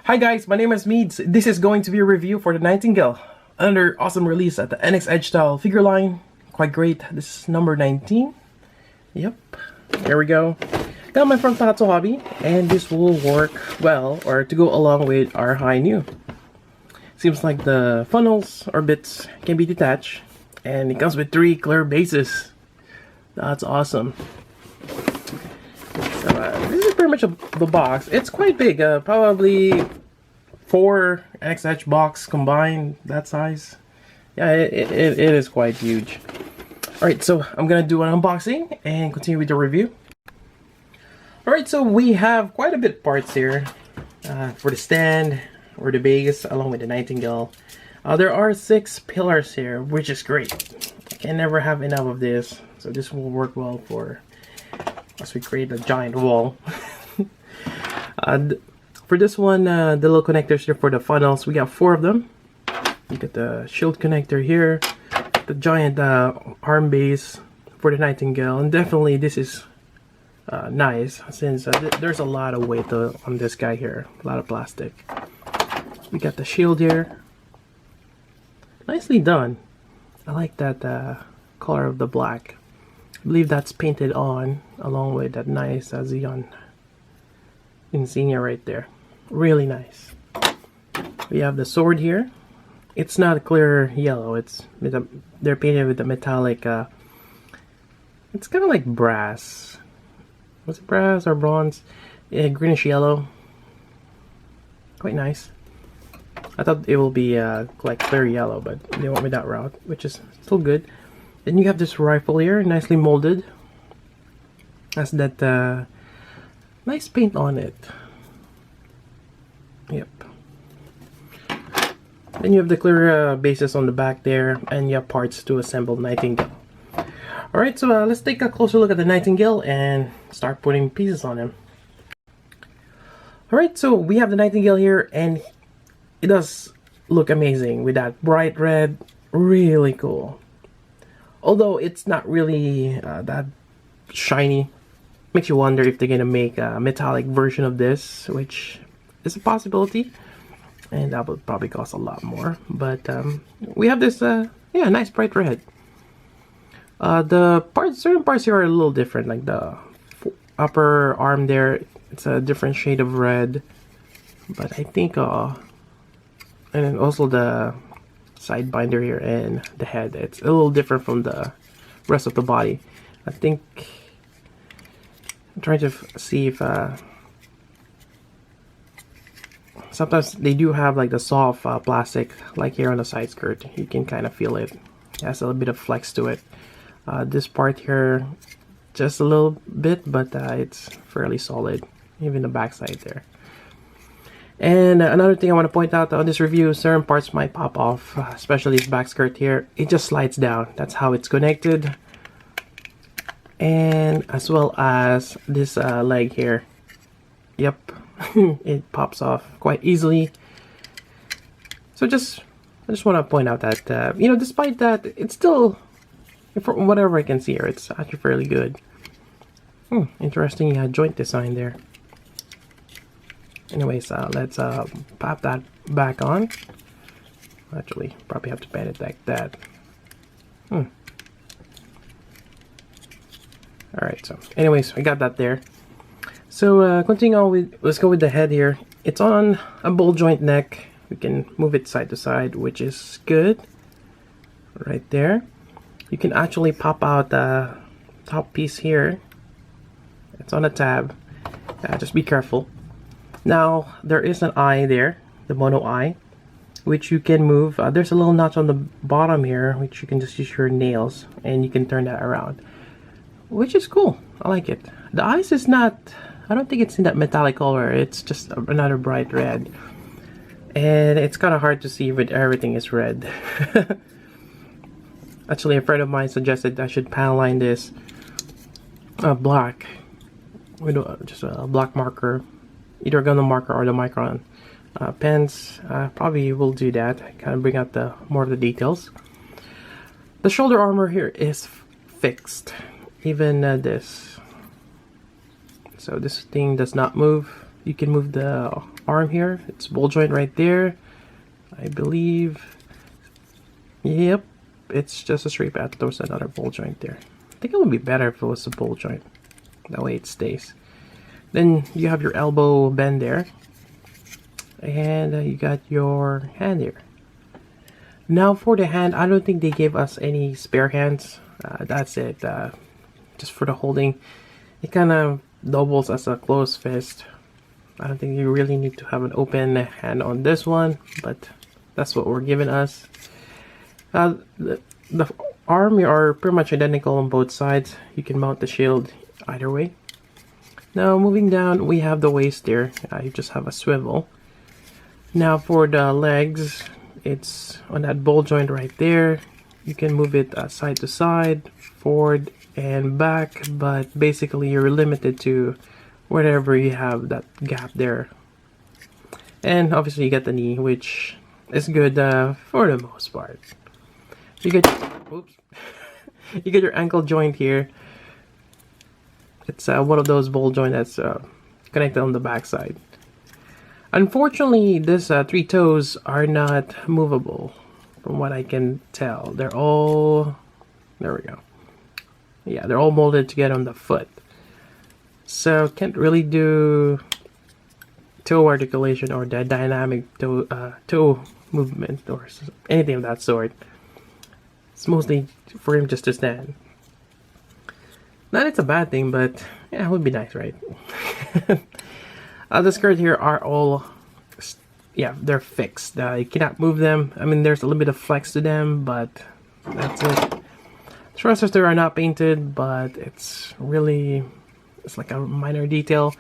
Hi guys, my name is Meads. This is going to be a review for the Nightingale. Another awesome release at the NX Edgestyle figure line. Quite great. This is number 19. Yep. There we go. Got my front Tatsu hobby, and this will work well, or to go along with our high new. Seems like the funnels or bits can be detached, and it comes with 3 clear bases. That's awesome. So this is pretty much the box. It's quite big, probably 4 XH box combined, that size. Yeah, it is quite huge. Alright, so I'm gonna do an unboxing and continue with the review. Alright, so we have quite a bit of parts here for the stand or the base along with the Nightingale. There are 6 pillars here, which is great. I can never have enough of this, so this will work well for as we create a giant wall. For this one, the little connectors here for the funnels, we got 4 of them. You get the shield connector here, the giant arm base for the Nightingale, and definitely this is nice since there's a lot of weight on this guy here, a lot of plastic. We got the shield here, nicely done. I like that color of the black. I believe that's painted on along with that nice Xeon insignia right there. Really nice. We have the sword here. It's not a clear yellow. They're painted with the metallic. It's kind of like brass. Was it brass or bronze? Yeah, greenish yellow. Quite nice. I thought it will be like clear yellow, but they went with that route, which is still good. Then you have this rifle here, nicely molded. Has that nice paint on it. Yep. Then you have the clear bases on the back there, and you have parts to assemble Nightingale. Alright, so let's take a closer look at the Nightingale and start putting pieces on him. Alright, so we have the Nightingale here, and it does look amazing with that bright red. Really cool. Although it's not really that shiny. Makes you wonder if they're gonna make a metallic version of this, which is a possibility, and that would probably cost a lot more. But we have this yeah, nice bright red. The parts, certain parts here are a little different, like the upper arm there, it's a different shade of red. But I think and then also the side binder here and the head, it's a little different from the rest of the body. I think I'm trying to see if sometimes they do have like the soft plastic, like here on the side skirt. You can kind of feel it. It has a little bit of flex to it. This part here, just a little bit, but it's fairly solid. Even the back side there. And another thing I want to point out on this review, certain parts might pop off, especially this back skirt here. It just slides down. That's how it's connected. And as well as this leg here. Yep, it pops off quite easily. So I just want to point out that, you know, despite that, it's still, from whatever I can see here, it's actually fairly good. Interesting joint design there. Anyways, let's pop that back on. Actually, probably have to bend it like that. Alright, so anyways, I got that there. So continuing on with, let's go with the head here. It's on a ball joint neck. We can move it side to side, which is good. Right there. You can actually pop out the top piece here. It's on a tab. Just be careful. Now, there is an eye there, the mono eye, which you can move. There's a little notch on the bottom here, which you can just use your nails, and you can turn that around, which is cool. I like it. The eyes is not, I don't think it's in that metallic color. It's just another bright red, and it's kind of hard to see when everything is red. Actually, a friend of mine suggested I should panel line this black with just a black marker. Either a Gundam marker or the Micron pens. Probably will do that. Kind of bring out more of the details. The shoulder armor here is fixed. Even this. So this thing does not move. You can move the arm here. It's ball joint right there, I believe. Yep, it's just a straight path. There's another ball joint there. I think it would be better if it was a ball joint. That way it stays. Then you have your elbow bend there. And you got your hand here. Now for the hand, I don't think they gave us any spare hands. That's it. Just for the holding. It kind of doubles as a closed fist. I don't think you really need to have an open hand on this one, but that's what we're giving us. The arm are pretty much identical on both sides. You can mount the shield either way. Now moving down, we have the waist there. You just have a swivel. Now for the legs, it's on that ball joint right there. You can move it side to side, forward and back, but basically you're limited to wherever you have that gap there. And obviously you get the knee, which is good for the most part. You get, oops, you get your ankle joint here. It's one of those ball joints that's connected on the back side. Unfortunately, these 3 toes are not movable, from what I can tell. They're all, there we go. Yeah, they're all molded to get on the foot. So can't really do toe articulation or the dynamic toe movement or anything of that sort. It's mostly for him just to stand. Not it's a bad thing, but yeah, it would be nice, right? The skirts here are all, yeah, they're fixed. You cannot move them. I mean, there's a little bit of flex to them, but that's it. Thrusters there are not painted, but it's really, it's like a minor detail.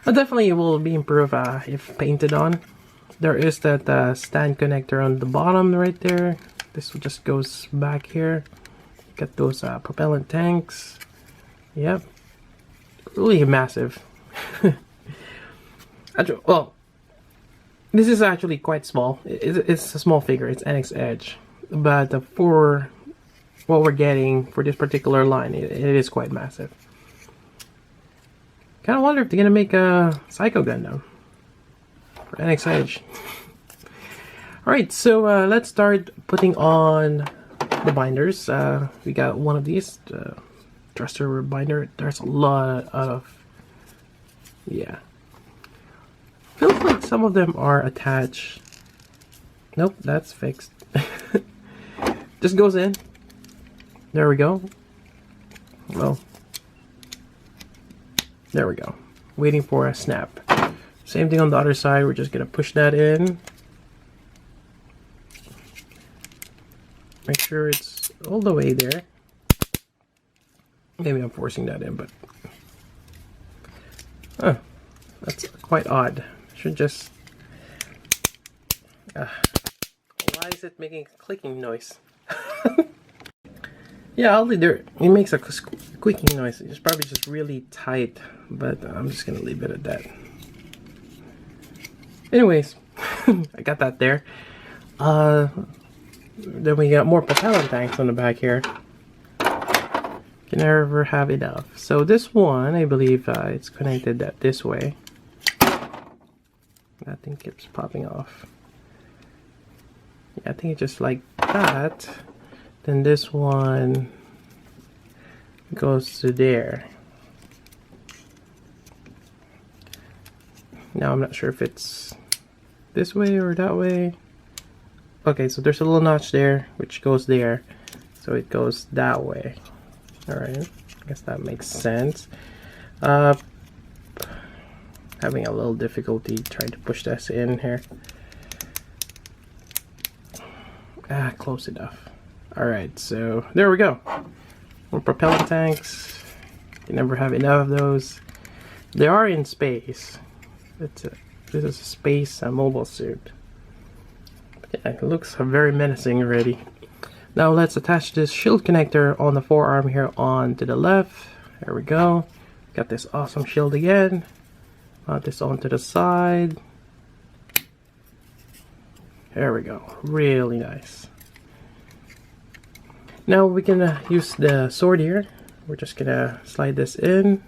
But definitely it will be improved if painted on. There is that stand connector on the bottom right there. This just goes back here. Got those propellant tanks. Yep, really massive. Actually, well, this is actually quite small. It's a small figure. It's NX Edge, but for what we're getting for this particular line, it is quite massive. Kind of wonder if they're gonna make a Psycho Gundam for NX Edge. Alright, so let's start putting on the binders. We got one of these thruster binder. There's a lot of, yeah. Feels like some of them are attached. Nope, that's fixed. Just goes in. There we go. Well, there we go. Waiting for a snap. Same thing on the other side. We're just gonna push that in. Make sure it's all the way there. Maybe I'm forcing that in, but that's quite odd. Should just why is it making a clicking noise? Yeah, I'll leave it. It makes a squeaking noise. It's probably just really tight, but I'm just gonna leave it at that. Anyways, I got that there. Then we got more propellant tanks on the back here. Can never have enough. So this one, I believe it's connected this way. That thing keeps popping off. Yeah, I think it's just like that. Then this one goes to there. Now I'm not sure if it's this way or that way. Okay, so there's a little notch there, which goes there. So it goes that way. Alright, I guess that makes sense. Having a little difficulty trying to push this in here. Close enough. Alright, so there we go. More propellant tanks. You never have enough of those. They are in space. This is a space mobile suit. Yeah, it looks very menacing already. Now let's attach this shield connector on the forearm here on to the left. There we go. Got this awesome shield again. Mount this onto the side. There we go. Really nice. Now we can use the sword here. We're just gonna slide this in.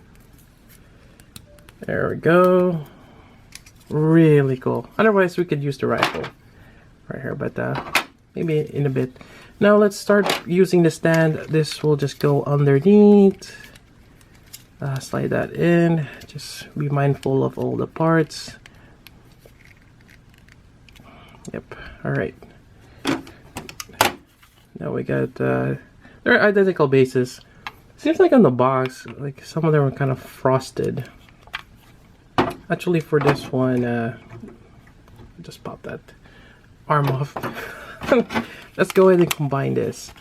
There we go. Really cool. Otherwise, we could use the rifle right here, but maybe in a bit. Now let's start using the stand. This will just go underneath. Slide that in. Just be mindful of all the parts. Yep. All right. Now we got they're identical bases. Seems like on the box, like some of them are kind of frosted. Actually, for this one, just pop that arm off. Let's go ahead and combine this.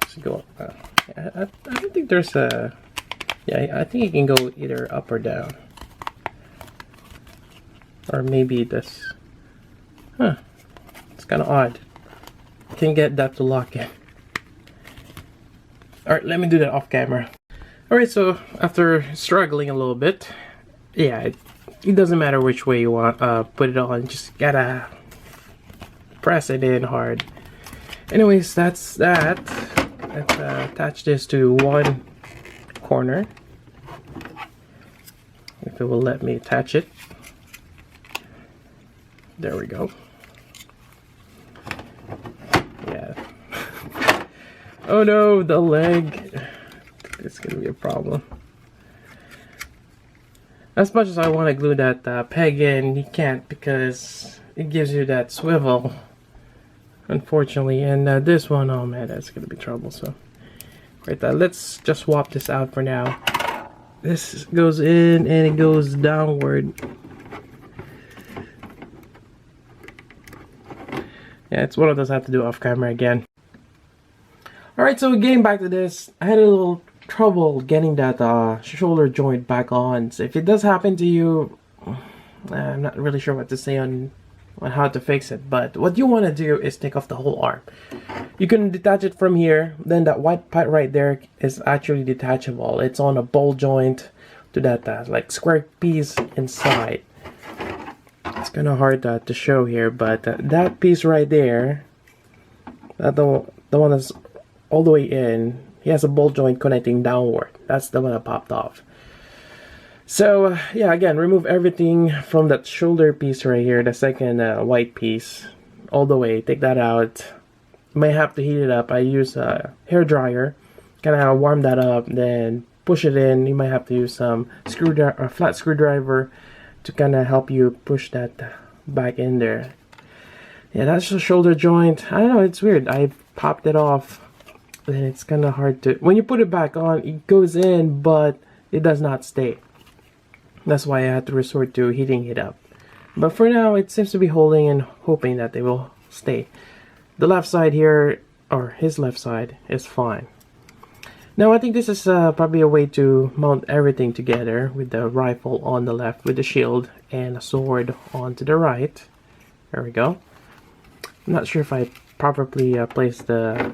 Let's go. I don't think there's a. Yeah, I think it can go either up or down, or maybe this. Huh. It's kind of odd. Can't get that to lock in. Alright, let me do that off camera. Alright, so after struggling a little bit, yeah, it doesn't matter which way you want put it on, just gotta press it in hard. Anyways, that's that. Let's attach this to one corner, if it will let me attach it. There we go. Yeah. Oh no, the leg. It's gonna be a problem. As much as I want to glue that peg in, you can't because it gives you that swivel, unfortunately. And this one, oh man, that's gonna be trouble. So, right, let's just swap this out for now. This goes in and it goes downward. Yeah, it's one of those I have to do off camera again. Alright, so getting back to this, I had a little trouble getting that shoulder joint back on. So if it does happen to you, I'm not really sure what to say on how to fix it. But what you want to do is take off the whole arm. You can detach it from here. Then that white part right there is actually detachable. It's on a ball joint to that like square piece inside. It's kind of hard to show here, but that piece right there, the one that's all the way in, he has a ball joint connecting downward. That's the one that popped off. So yeah, again, remove everything from that shoulder piece right here, the second white piece, all the way. Take that out. You might have to heat it up. I use a hair dryer, kind of warm that up, then push it in. You might have to use some flat screwdriver to kind of help you push that back in there. Yeah, that's the shoulder joint. I don't know, it's weird. I popped it off, and it's kind of hard to. When you put it back on, it goes in, but it does not stay. That's why I had to resort to heating it up. But for now, it seems to be holding and hoping that they will stay. The left side here, or his left side, is fine. Now I think this is probably a way to mount everything together, with the rifle on the left, with the shield and a sword onto the right. There we go. I'm not sure if I properly placed the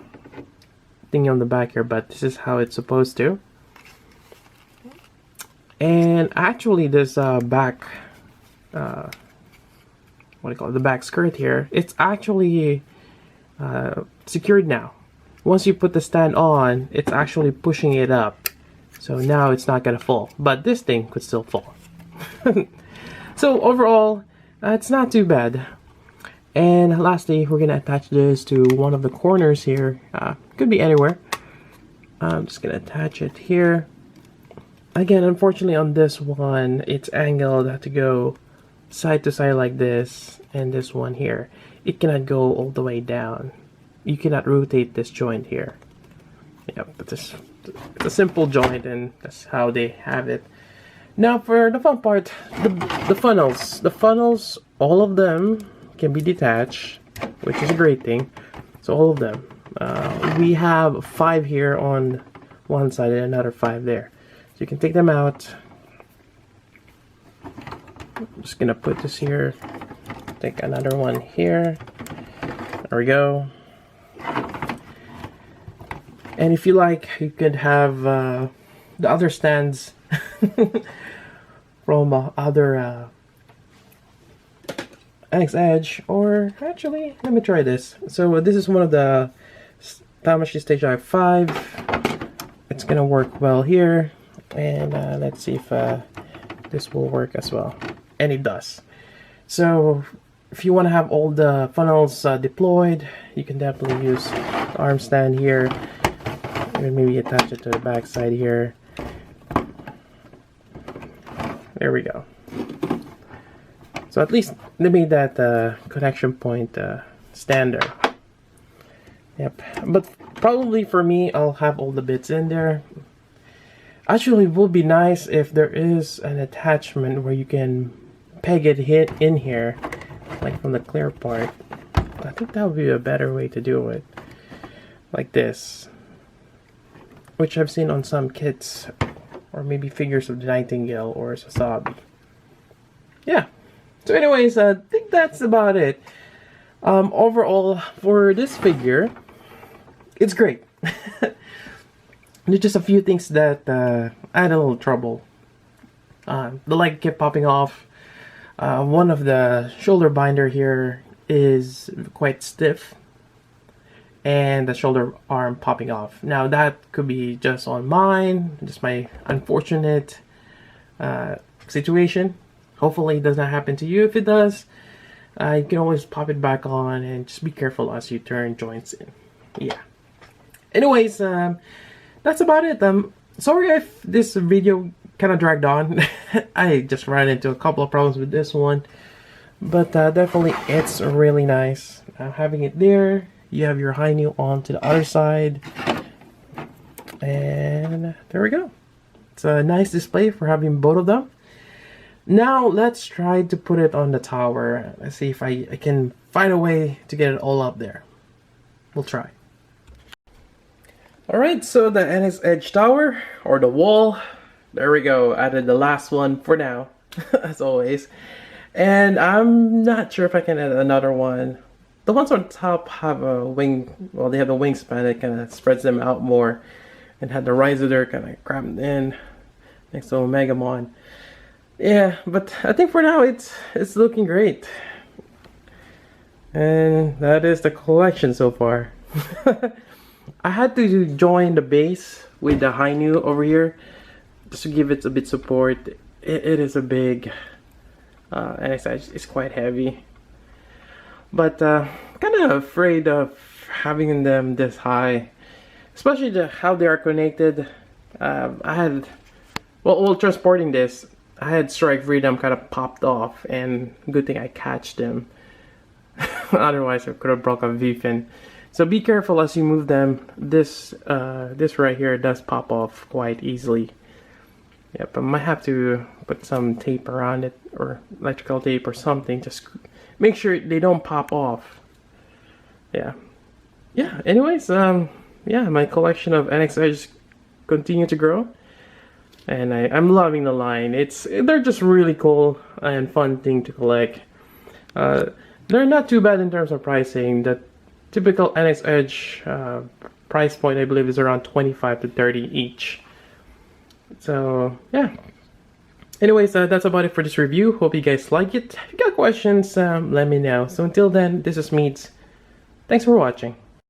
thing on the back here, but this is how it's supposed to. And actually this back, what do you call it, the back skirt here, it's actually secured now. Once you put the stand on, it's actually pushing it up. So now it's not gonna fall, but this thing could still fall. So overall, it's not too bad. And lastly, we're gonna attach this to one of the corners here. Could be anywhere. I'm just gonna attach it here. Again, unfortunately on this one, it's angled. I have to go side to side like this, and this one here, it cannot go all the way down. You cannot rotate this joint here. Yeah, but it's a simple joint, and that's how they have it. Now for the fun part, the funnels. The funnels, all of them can be detached, which is a great thing. So all of them. We have 5 here on one side and another 5 there. So you can take them out. I'm just gonna put this here. Take another one here. There we go. And if you like, you could have the other stands from other NX Edge, or actually, let me try this. So this is one of the Time Machine Stage Drive 5. It's gonna work well here, and let's see if this will work as well. And it does. So if you want to have all the funnels deployed, you can definitely use the arm stand here, and maybe attach it to the back side here. There we go. So at least they made that connection point standard. Yep. But probably for me, I'll have all the bits in there. Actually, it would be nice if there is an attachment where you can peg it in here, like from the clear part. I think that would be a better way to do it. Like this. Which I've seen on some kits, or maybe figures of the Nightingale or Sasabi. Yeah. So anyways, I think that's about it. Overall, for this figure, it's great. There's just a few things that I had a little trouble. The leg kept popping off. One of the shoulder binder here is quite stiff, and the shoulder arm popping off. Now that could be just on mine, just my unfortunate situation. Hopefully it does not happen to you. If it does, you can always pop it back on, and just be careful as you turn joints in. Yeah. Anyways, that's about it. Sorry if this video kind of dragged on. I just ran into a couple of problems with this one, but definitely it's really nice. Having it there, you have your high knee on to the other side, and there we go. It's a nice display for having both of them. Now let's try to put it on the tower. Let's see if I can find a way to get it all up there. We'll try. Alright, so the NX Edge tower, or the wall, there we go. Added the last one for now, as always. And I'm not sure if I can add another one. The ones on top have a wing, well, they have a wingspan that kind of spreads them out more, and had the riser there kind of crammed in next to Omegamon. Yeah, but I think for now it's looking great. And that is the collection so far. I had to join the base with the high knee over here just to give it a bit support. It is a big and it's quite heavy. But kind of afraid of having them this high, especially how they are connected. I had, well, while transporting this, I had strike freedom kind of popped off, and good thing I catched them. Otherwise I could have broke a V-fin. So be careful as you move them. This right here does pop off quite easily. Yep, I might have to put some tape around it, or electrical tape or something, just make sure they don't pop off. Yeah. Anyways, yeah, my collection of NX Edge continue to grow. And I'm loving the line. They're just really cool and fun thing to collect. They're not too bad in terms of pricing. The typical NX Edge price point, I believe, is around 25 to 30 each. So yeah. Anyways, that's about it for this review. Hope you guys like it. If you got questions, let me know. So until then, this is Meads. Thanks for watching.